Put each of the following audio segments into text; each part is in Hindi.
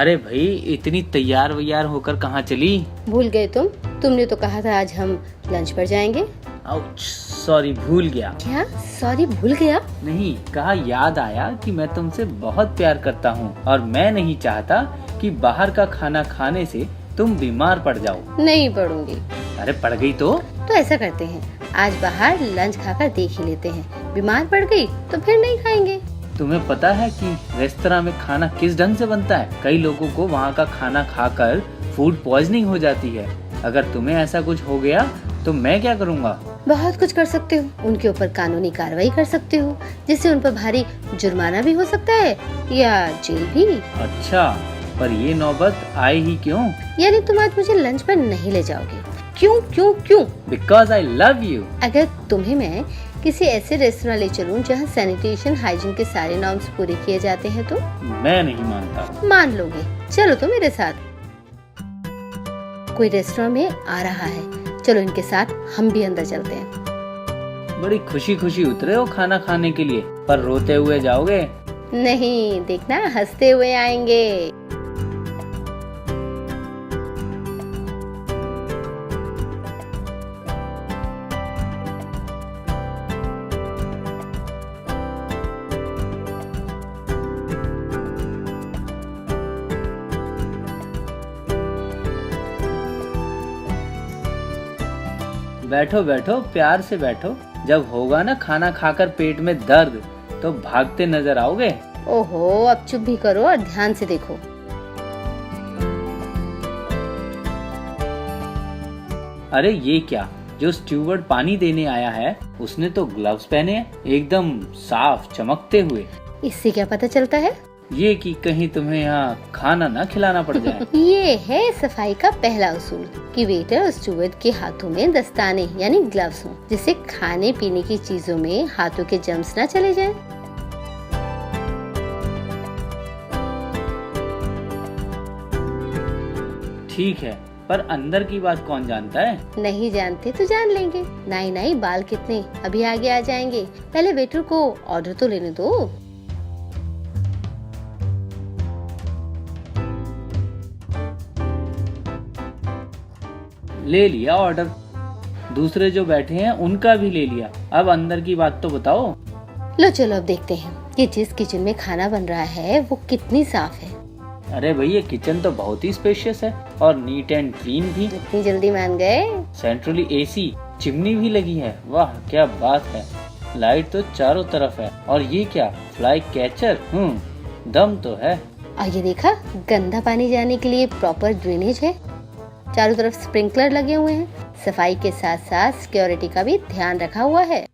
अरे भाई, इतनी तैयार वैयार होकर कहाँ चली? भूल गए तुमने तो कहा था आज हम लंच पर जाएंगे। आउच, सॉरी, भूल गया। क्या सॉरी भूल गया? नहीं, कहा याद आया कि मैं तुमसे बहुत प्यार करता हूँ और मैं नहीं चाहता कि बाहर का खाना खाने से तुम बीमार पड़ जाओ। नहीं पड़ूंगी। अरे पड़ गई तो ऐसा करते हैं, आज बाहर लंच खाकर देख ही लेते हैं। बीमार पड़ गई तो फिर नहीं खाएंगे। तुम्हें पता है कि रेस्तरां में खाना किस ढंग से बनता है? कई लोगों को वहाँ का खाना खाकर फूड पॉइजनिंग हो जाती है। अगर तुम्हें ऐसा कुछ हो गया तो मैं क्या करूँगा? बहुत कुछ कर सकते हो, उनके ऊपर कानूनी कार्रवाई कर सकते हो, जिससे उन पर भारी जुर्माना भी हो सकता है या जेल भी। अच्छा, पर ये नौबत आए ही क्यों? यानी तुम आज मुझे लंच पर नहीं ले जाओगे? क्यों क्यों क्यों? Because I love you. अगर तुम्हें मैं किसी ऐसे रेस्टोरेंट ले चलूं जहां सैनिटेशन हाइजीन के सारे नॉर्म्स पूरे किए जाते हैं तो? मैं नहीं मानता। मान लोगे? चलो तो मेरे साथ। कोई रेस्टोरेंट में आ रहा है, चलो इनके साथ हम भी अंदर चलते हैं। बड़ी खुशी खुशी उतरे हो खाना खाने के लिए, पर रोते हुए जाओगे? नहीं, देखना हंसते हुए आएंगे। बैठो बैठो, प्यार से बैठो। जब होगा ना खाना खाकर पेट में दर्द तो भागते नजर आओगे। ओहो, अब चुप भी करो और ध्यान से देखो। अरे ये क्या, जो स्टूवर्ड पानी देने आया है उसने तो ग्लव्स पहने हैं, एकदम साफ चमकते हुए। इससे क्या पता चलता है? ये कि कहीं तुम्हें यहाँ खाना ना खिलाना पड़ जाए। ये है सफाई का पहला उसूल कि वेटर और स्टूवर्ड के हाथों में दस्ताने यानी ग्लव्स हों, जिससे खाने पीने की चीजों में हाथों के जर्म्स ना चले जाएं। ठीक है, पर अंदर की बात कौन जानता है? नहीं जानते तो जान लेंगे। नहीं नहीं, बाल कितने, अभी आगे आ जाएंगे। पहले वेटर को ऑर्डर तो लेने दो। ले लिया ऑर्डर, दूसरे जो बैठे हैं उनका भी ले लिया। अब अंदर की बात तो बताओ। लो चलो अब देखते हैं कि जिस किचन में खाना बन रहा है वो कितनी साफ है। अरे भाई, ये किचन तो बहुत ही स्पेशियस है और नीट एंड क्लीन भी। इतनी जल्दी मान गए? सेंट्रली एसी, चिमनी भी लगी है। वाह क्या बात है। लाइट तो चारों तरफ है। और ये क्या, फ्लाई कैचर? दम तो है। और ये देखा, गंदा पानी जाने के लिए प्रॉपर ड्रेनेज है। चारों तरफ स्प्रिंकलर लगे हुए हैं। सफाई के साथ साथ सिक्योरिटी का भी ध्यान रखा हुआ है।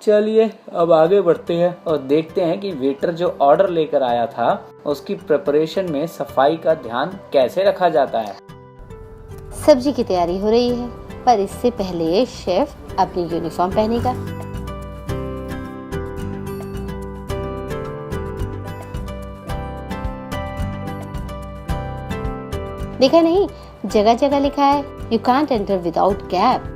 चलिए अब आगे बढ़ते हैं और देखते हैं कि वेटर जो ऑर्डर लेकर आया था उसकी प्रिपरेशन में सफाई का ध्यान कैसे रखा जाता है। सब्जी की तैयारी हो रही है, पर इससे पहले शेफ अपनी यूनिफॉर्म पहनेगा। देखा नहीं, जगह जगह लिखा है you can't enter without cap.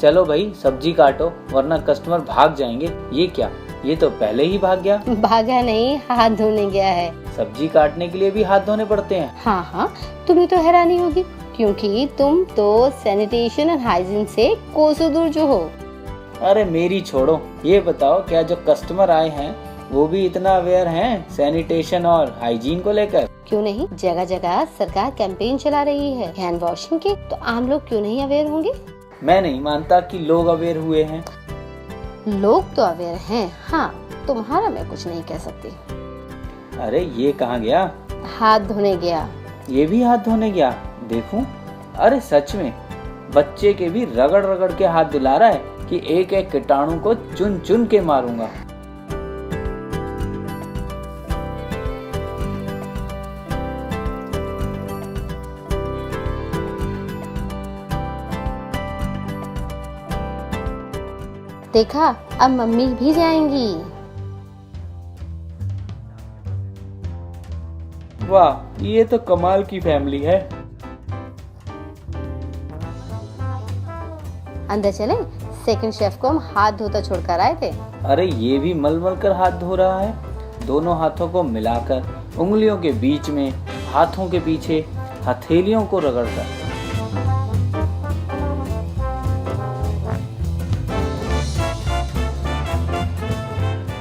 चलो भाई, सब्जी काटो वरना कस्टमर भाग जाएंगे। ये क्या, ये तो पहले ही भाग गया। भागा नहीं, हाथ धोने गया है। सब्जी काटने के लिए भी हाथ धोने पड़ते हैं? हाँ हाँ, तुम्हें तो हैरानी होगी क्योंकि तुम तो सैनिटेशन और हाइजीन से कोसों दूर जो हो। अरे मेरी छोड़ो, ये बताओ क्या जो कस्टमर आए हैं वो भी इतना अवेयर हैं सैनिटेशन और हाइजीन को लेकर? क्यों नहीं, जगह जगह सरकार कैंपेन चला रही है हैंड वॉशिंग के, तो आम लोग क्यों नहीं अवेयर होंगे? मैं नहीं मानता कि लोग अवेयर हुए हैं। लोग तो अवेयर हैं, हाँ, तुम्हारा मैं कुछ नहीं कह सकती। अरे ये कहाँ गया? हाथ धोने गया। ये भी हाथ धोने गया? देखूं। अरे सच में, बच्चे के भी रगड़ रगड़ के हाथ दिला रहा है कि एक एक कीटाणु को चुन चुन के मारूंगा। देखा, अब मम्मी भी जाएंगी। वाह, ये तो कमाल की फैमिली है। अंदर चले, सेकंड शेफ को हम हाथ धोता छोड़कर आए थे। अरे ये भी मल कर हाथ धो रहा है, दोनों हाथों को मिलाकर, उंगलियों के बीच में, हाथों के पीछे, हथेलियों को रगड़कर।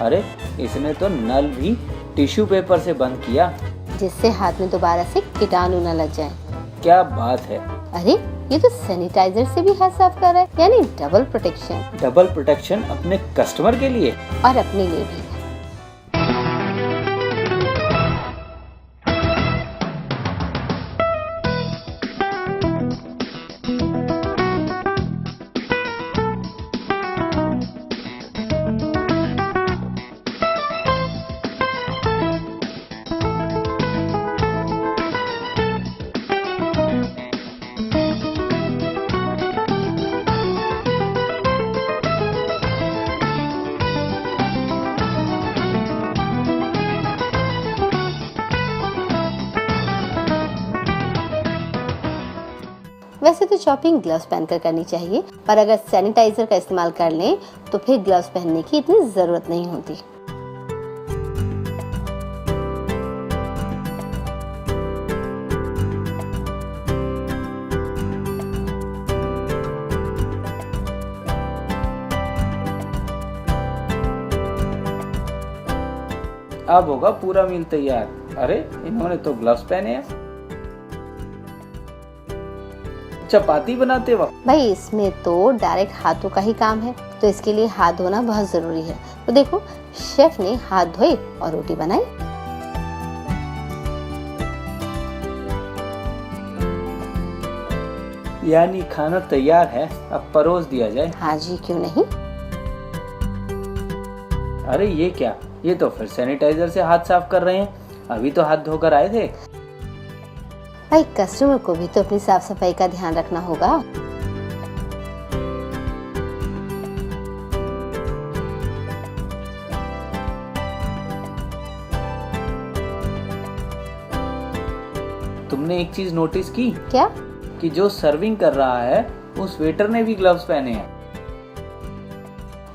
अरे इसने तो नल भी टिश्यू पेपर से बंद किया, जिससे हाथ में दोबारा से कीटाणु न लग जाए। क्या बात है। अरे ये तो सैनिटाइजर से भी हाथ साफ कर रहा है, यानी डबल प्रोटेक्शन। डबल प्रोटेक्शन अपने कस्टमर के लिए और अपने लिए भी। वैसे तो चॉपिंग ग्लव्स पहनकर करनी चाहिए, पर अगर सैनिटाइजर का इस्तेमाल कर लें तो फिर ग्लव्स पहनने की इतनी जरूरत नहीं होती। अब होगा पूरा मील तैयार। अरे इन्होंने तो ग्लव्स पहने हैं। चपाती बनाते वक्त भाई इसमें तो डायरेक्ट हाथों का ही काम है, तो इसके लिए हाथ धोना बहुत जरूरी है। तो देखो, शेफ ने हाथ धोए और रोटी बनाई। यानी खाना तैयार है, अब परोस दिया जाए। हाँ जी, क्यों नहीं। अरे ये क्या, ये तो फिर सैनिटाइजर से हाथ साफ कर रहे हैं, अभी तो हाथ धोकर आए थे। भाई कस्टमर को भी तो अपनी साफ सफाई का ध्यान रखना होगा। तुमने एक चीज नोटिस की क्या? कि जो सर्विंग कर रहा है उस वेटर ने भी ग्लव्स पहने हैं।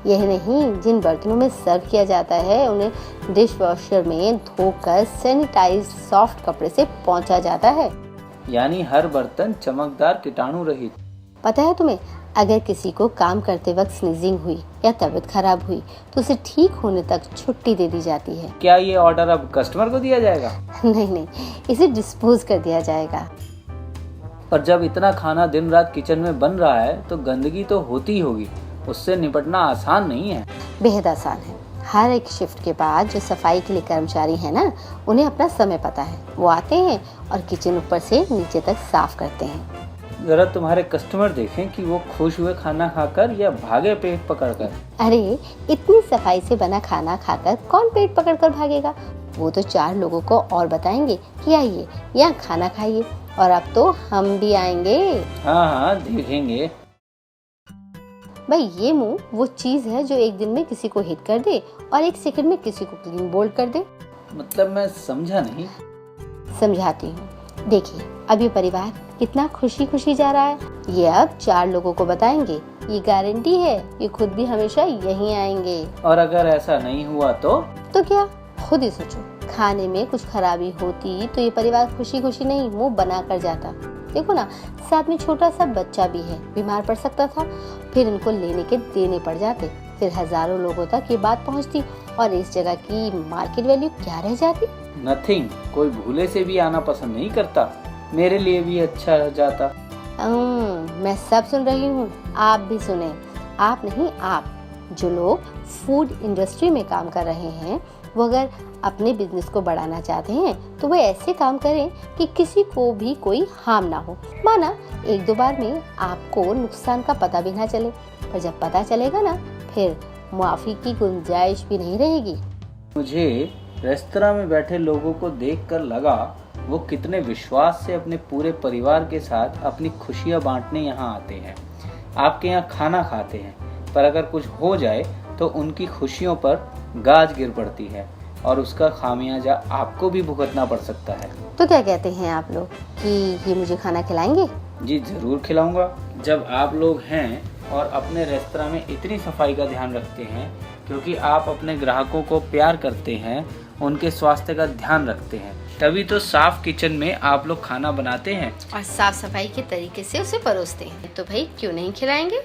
यही नहीं, जिन बर्तनों में सर्व किया जाता है उन्हें डिश वॉशर में धोकर सैनिटाइज्ड सॉफ्ट कपड़े से पोंछा जाता है। यानी हर बर्तन चमकदार कीटाणु रहित। पता है तुम्हें, अगर किसी को काम करते वक्त स्नीजिंग हुई या तबीयत खराब हुई तो उसे ठीक होने तक छुट्टी दे दी जाती है। क्या ये ऑर्डर अब कस्टमर को दिया जाएगा? नहीं, इसे डिस्पोज कर दिया जाएगा। पर जब इतना खाना दिन रात किचन में बन रहा है तो गंदगी तो होती ही होगी, उससे निपटना आसान नहीं है। बेहद आसान है। हर एक शिफ्ट के बाद जो सफाई के लिए कर्मचारी है ना, उन्हें अपना समय पता है। वो आते हैं और किचन ऊपर से नीचे तक साफ करते हैं। जरा तुम्हारे कस्टमर देखें कि वो खुश हुए खाना खाकर या भागे पेट पकड़कर। अरे इतनी सफाई से बना खाना खाकर कौन पेट पकड़कर भागेगा। वो तो 4 लोगों को और बताएंगे कि आइए यहाँ खाना खाइए, और अब तो हम भी आएंगे। हाँ देखेंगे। भाई ये मुंह वो चीज है जो एक दिन में किसी को हिट कर दे और एक सेकंड में किसी को क्लीन बोल्ड कर दे। मतलब मैं समझा नहीं। समझाती हूँ। देखिए, अब ये परिवार कितना खुशी खुशी जा रहा है। ये अब 4 लोगों को बताएंगे। ये गारंटी है, ये खुद भी हमेशा यहीं आएंगे। और अगर ऐसा नहीं हुआ तो क्या, खुद ही सोचो, खाने में कुछ खराबी होती तो ये परिवार खुशी खुशी नहीं मुंह बना कर जाता। देखो ना, साथ में छोटा सा बच्चा भी है, बीमार पड़ सकता था, फिर इनको लेने के देने पड़ जाते, फिर हजारों लोगों तक ये बात पहुंचती और इस जगह की मार्केट वैल्यू क्या रह जाती। नथिंग, कोई भूले से भी आना पसंद नहीं करता, मेरे लिए भी अच्छा रह जाता। मैं सब सुन रही हूँ, आप भी सुने। आप नहीं, आप जो लोग फूड इंडस्ट्री में काम कर रहे हैं, वो अगर अपने बिजनेस को बढ़ाना चाहते हैं तो वो ऐसे काम करें कि किसी को भी कोई हार्म ना हो। माना 1-2 बार में आपको नुकसान का पता भी ना चले, पर जब पता चलेगा ना, फिर मुआफी की गुंजाइश भी नहीं रहेगी। मुझे रेस्तरां में बैठे लोगों को देखकर लगा वो कितने विश्वास से अपने पूरे परिवार के साथ अपनी खुशियां बांटने यहाँ आते हैं, आपके यहाँ खाना खाते हैं, पर अगर कुछ हो जाए तो उनकी खुशियों पर गाज गिर पड़ती है और उसका खामियाजा आपको भी भुगतना पड़ सकता है। तो क्या कहते हैं आप लोग कि ये मुझे खाना खिलाएंगे? जी ज़रूर खिलाऊंगा। जब आप लोग हैं और अपने रेस्तरां में इतनी सफाई का ध्यान रखते हैं, क्योंकि आप अपने ग्राहकों को प्यार करते हैं, उनके स्वास्थ्य का ध्यान रखते हैं, तभी तो साफ किचन में आप लोग खाना बनाते हैं और साफ सफाई के तरीके से उसे परोसते हैं। तो भाई क्यों नहीं खिलाएंगे?